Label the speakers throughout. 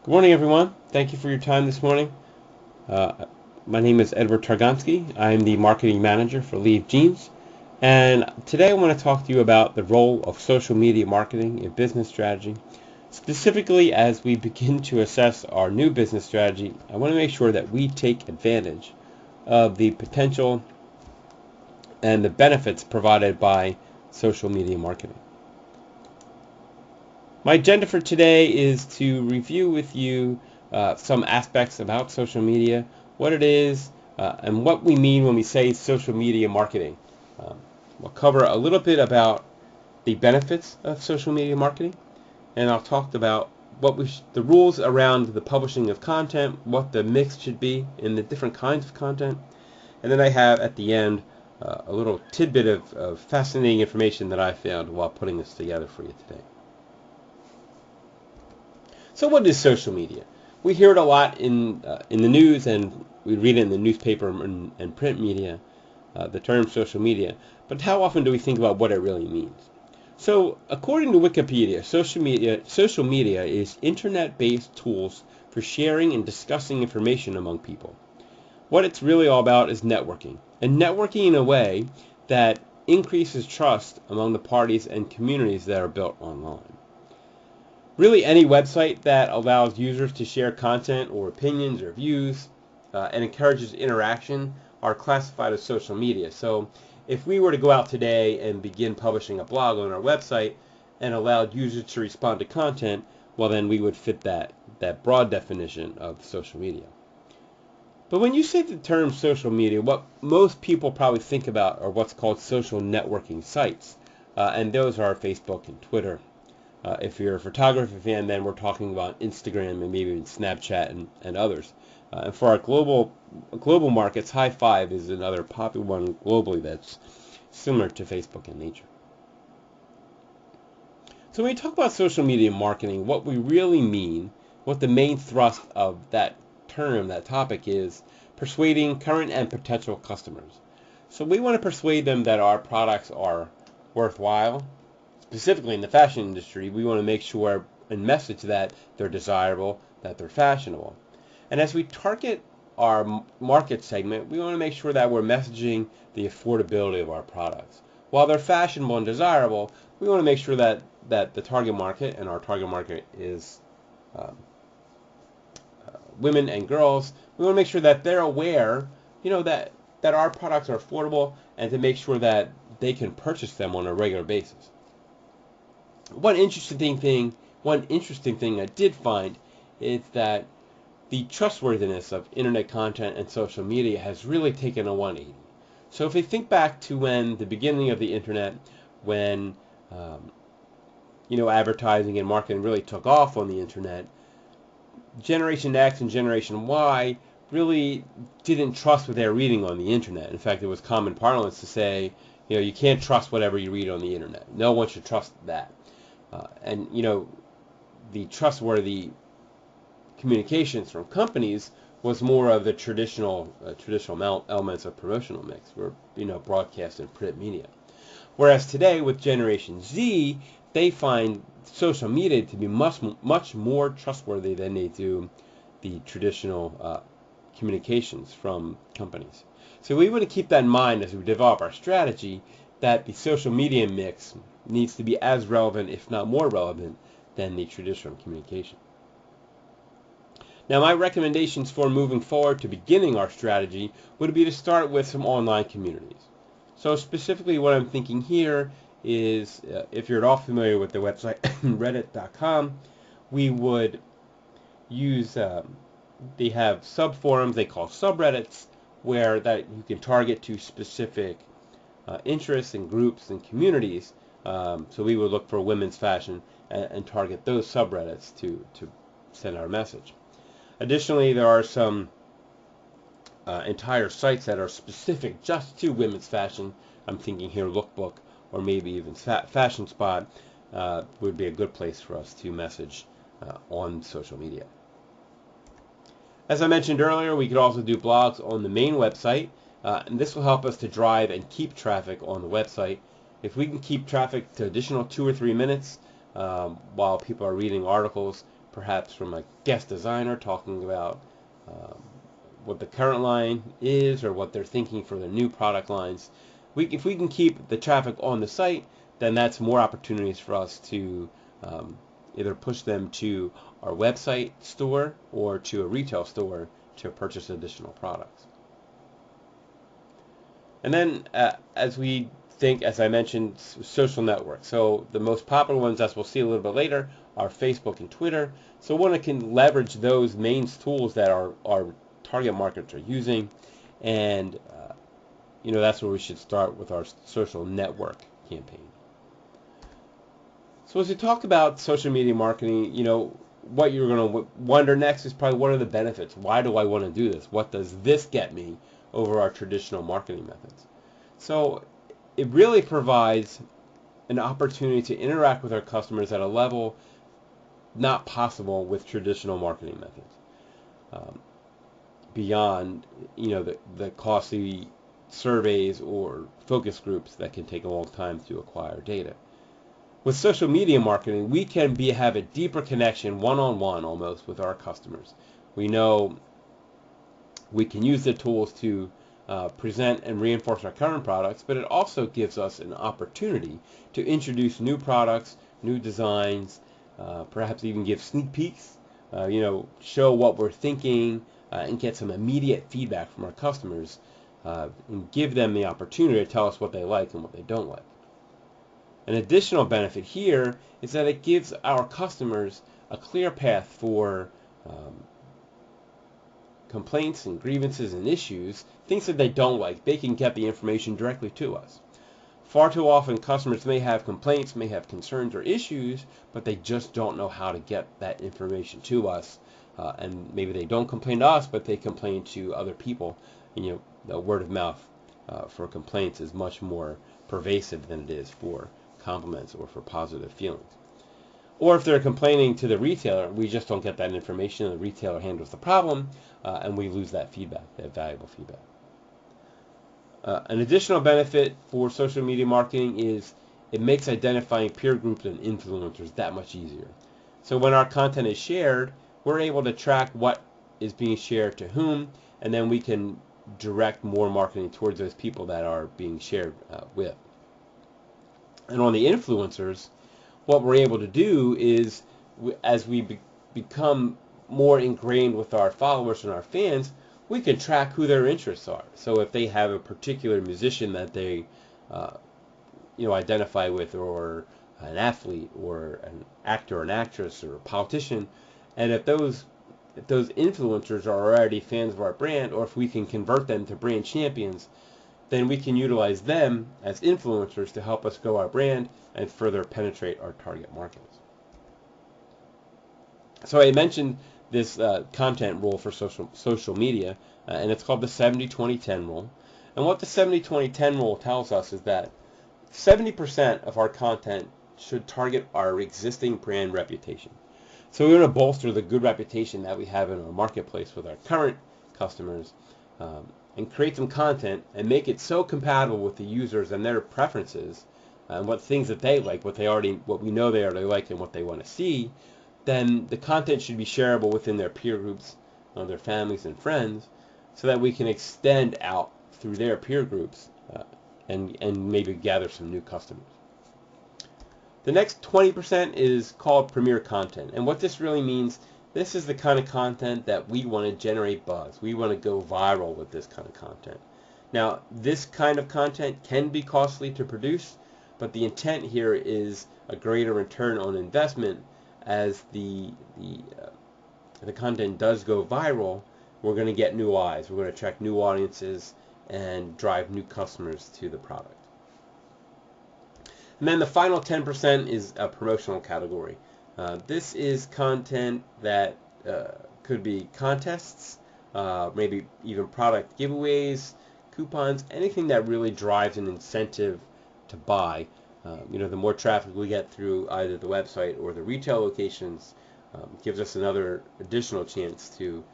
Speaker 1: Good morning, everyone. Thank you for your time this morning. Uh, my name is Edward Targonski. I'm the marketing manager for Leave Jeans. And today I want to talk to you about the role of social media marketing in business strategy. Specifically, as we begin to assess our new business strategy, I want to make sure that we take advantage of the potential and the benefits provided by social media marketing. My agenda for today is to review with you some aspects about social media, what it is, and what we mean when we say social media marketing. We'll cover a little bit about the benefits of social media marketing, and I'll talk about the rules around the publishing of content, what the mix should be in the different kinds of content, and then I have at the end a little tidbit of fascinating information that I found while putting this together for you today. So what is social media? We hear it a lot in the news, and we read it in the newspaper and print media, the term social media. But how often do we think about what it really means? So according to Wikipedia, social media is internet-based tools for sharing and discussing information among people. What it's really all about is networking, and networking in a way that increases trust among the parties and communities that are built online. Really, any website that allows users to share content or opinions or views and encourages interaction are classified as social media. So if we were to go out today and begin publishing a blog on our website and allowed users to respond to content, well, then we would fit that broad definition of social media. But when you say the term social media, what most people probably think about are what's called social networking sites, and those are Facebook and Twitter. If you're a photography fan, then we're talking about Instagram and maybe even Snapchat and others. And for our global markets, High Five is another popular one globally that's similar to Facebook in nature. So when we talk about social media marketing, what we really mean, what the main thrust of that term, that topic is, persuading current and potential customers. So we want to persuade them that our products are worthwhile. Specifically in the fashion industry, we want to make sure and message that they're desirable, that they're fashionable. And as we target our market segment, we want to make sure that we're messaging the affordability of our products. While they're fashionable and desirable, we want to make sure that the target market, and our target market is women and girls, we want to make sure that they're aware, that our products are affordable, and to make sure that they can purchase them on a regular basis. One interesting thing I did find is that the trustworthiness of internet content and social media has really taken a 180. So if we think back to when the beginning of the internet, when advertising and marketing really took off on the internet, Generation X and Generation Y really didn't trust what they were reading on the internet. In fact, it was common parlance to say, you can't trust whatever you read on the internet. No one should trust that. And the trustworthy communications from companies was more of the traditional elements of promotional mix, were broadcast and print media. Whereas today with Generation Z, they find social media to be much more trustworthy than they do the traditional communications from companies. So we want to keep that in mind as we develop our strategy, that the social media mix needs to be as relevant, if not more relevant, than the traditional communication. Now, my recommendations for moving forward to beginning our strategy would be to start with some online communities. So specifically what I'm thinking here is, if you're at all familiar with the website reddit.com, we would use, they have subforums they call subreddits, where that you can target to specific interests and groups and communities. So we would look for women's fashion and target those subreddits to send our message. Additionally, there are some entire sites that are specific just to women's fashion. I'm thinking here Lookbook, or maybe even Fashion Spot would be a good place for us to message on social media. As I mentioned earlier, we could also do blogs on the main website, and this will help us to drive and keep traffic on the website. If we can keep traffic to additional 2 or 3 minutes while people are reading articles, perhaps from a guest designer talking about um, what the current line is or what they're thinking for their new product lines. If we can keep the traffic on the site, then that's more opportunities for us to either push them to our website store or to a retail store to purchase additional products. And then as we think, as I mentioned, social networks. So the most popular ones, as we'll see a little bit later, are Facebook and Twitter. So one can leverage those main tools that our target markets are using, and that's where we should start with our social network campaign. So as we talk about social media marketing, what you're going to wonder next is probably, what are the benefits? Why do I want to do this? What does this get me over our traditional marketing methods? So it really provides an opportunity to interact with our customers at a level not possible with traditional marketing methods. Beyond, the costly surveys or focus groups that can take a long time to acquire data. With social media marketing, we can have a deeper connection, one-on-one almost, with our customers. We know we can use the tools to present and reinforce our current products, but it also gives us an opportunity to introduce new products, new designs, perhaps even give sneak peeks, show what we're thinking, and get some immediate feedback from our customers, and give them the opportunity to tell us what they like and what they don't like. An additional benefit here is that it gives our customers a clear path for complaints and grievances and issues, things that they don't like. They can get the information directly to us. Far too often, customers may have complaints, may have concerns or issues, but they just don't know how to get that information to us. And maybe they don't complain to us, but they complain to other people. The word of mouth for complaints is much more pervasive than it is for compliments or for positive feelings. Or if they're complaining to the retailer, we just don't get that information, and the retailer handles the problem, and we lose that feedback, that valuable feedback. An additional benefit for social media marketing is it makes identifying peer groups and influencers that much easier. So when our content is shared, we're able to track what is being shared to whom, and then we can direct more marketing towards those people that are being shared with. And on the influencers, what we're able to do is, as we become more ingrained with our followers and our fans, we can track who their interests are. So if they have a particular musician that they identify with, or an athlete, or an actor, an actress, or a politician, and if those influencers are already fans of our brand, or if we can convert them to brand champions, then we can utilize them as influencers to help us grow our brand and further penetrate our target markets. So I mentioned this content rule for social media, and it's called the 70-20-10 rule. And what the 70-20-10 rule tells us is that 70% of our content should target our existing brand reputation. So we want to bolster the good reputation that we have in our marketplace with our current customers, and create some content and make it so compatible with the users and their preferences, and what things that they like, what we know they already like, and what they want to see. Then the content should be shareable within their peer groups, their families and friends, so that we can extend out through their peer groups and maybe gather some new customers. The next 20% is called premier content, and what this really means, this is the kind of content that we want to generate buzz. We want to go viral with this kind of content. Now, this kind of content can be costly to produce, but the intent here is a greater return on investment. As the content does go viral, we're going to get new eyes. We're going to attract new audiences and drive new customers to the product. And then the final 10% is a promotional category. This is content that could be contests, maybe even product giveaways, coupons, anything that really drives an incentive to buy. The more traffic we get through either the website or the retail locations gives us another additional chance to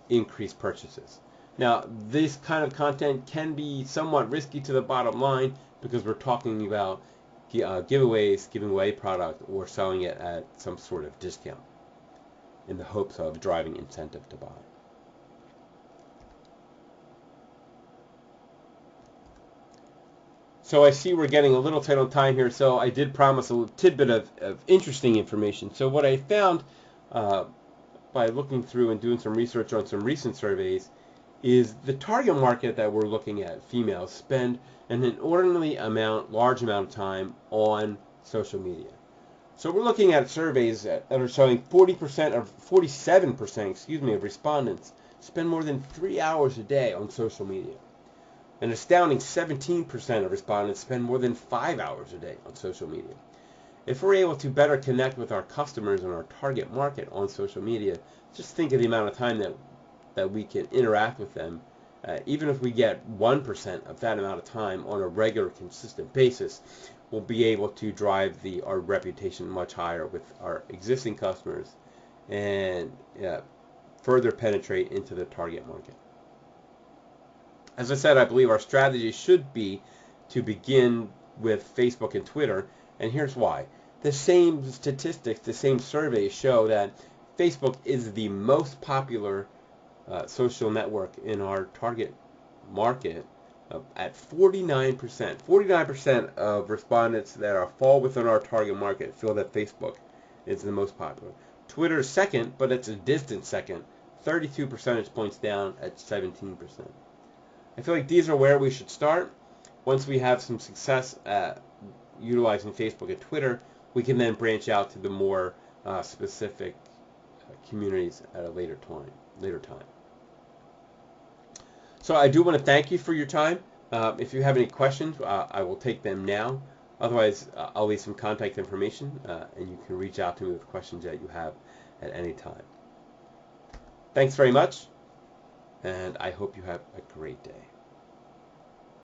Speaker 1: increase purchases. Now, this kind of content can be somewhat risky to the bottom line because we're talking about giveaways, giving away product, or selling it at some sort of discount. in the hopes of driving incentive to buy. So I see we're getting a little tight on time here, so I did promise a little tidbit of interesting information. So what I found by looking through and doing some research on some recent surveys is the target market that we're looking at, females, spend an inordinately large amount of time on social media. So we're looking at surveys that are showing 40% or 47%, of respondents spend more than 3 hours a day on social media. An astounding 17% of respondents spend more than 5 hours a day on social media. If we're able to better connect with our customers and our target market on social media, just think of the amount of time that we can interact with them. Even if we get 1% of that amount of time on a regular, consistent basis, we'll be able to drive our reputation much higher with our existing customers and further penetrate into the target market. As I said, I believe our strategy should be to begin with Facebook and Twitter, and here's why. The same statistics, the same surveys show that Facebook is the most popular social network in our target market at 49%. 49% of respondents that fall within our target market feel that Facebook is the most popular. Twitter is second, but it's a distant second, 32 percentage points down at 17%. I feel like these are where we should start. Once we have some success at utilizing Facebook and Twitter, we can then branch out to the more specific communities at a later time. So I do want to thank you for your time. If you have any questions, I will take them now. Otherwise, I'll leave some contact information, and you can reach out to me with questions that you have at any time. Thanks very much, and I hope you have a great day.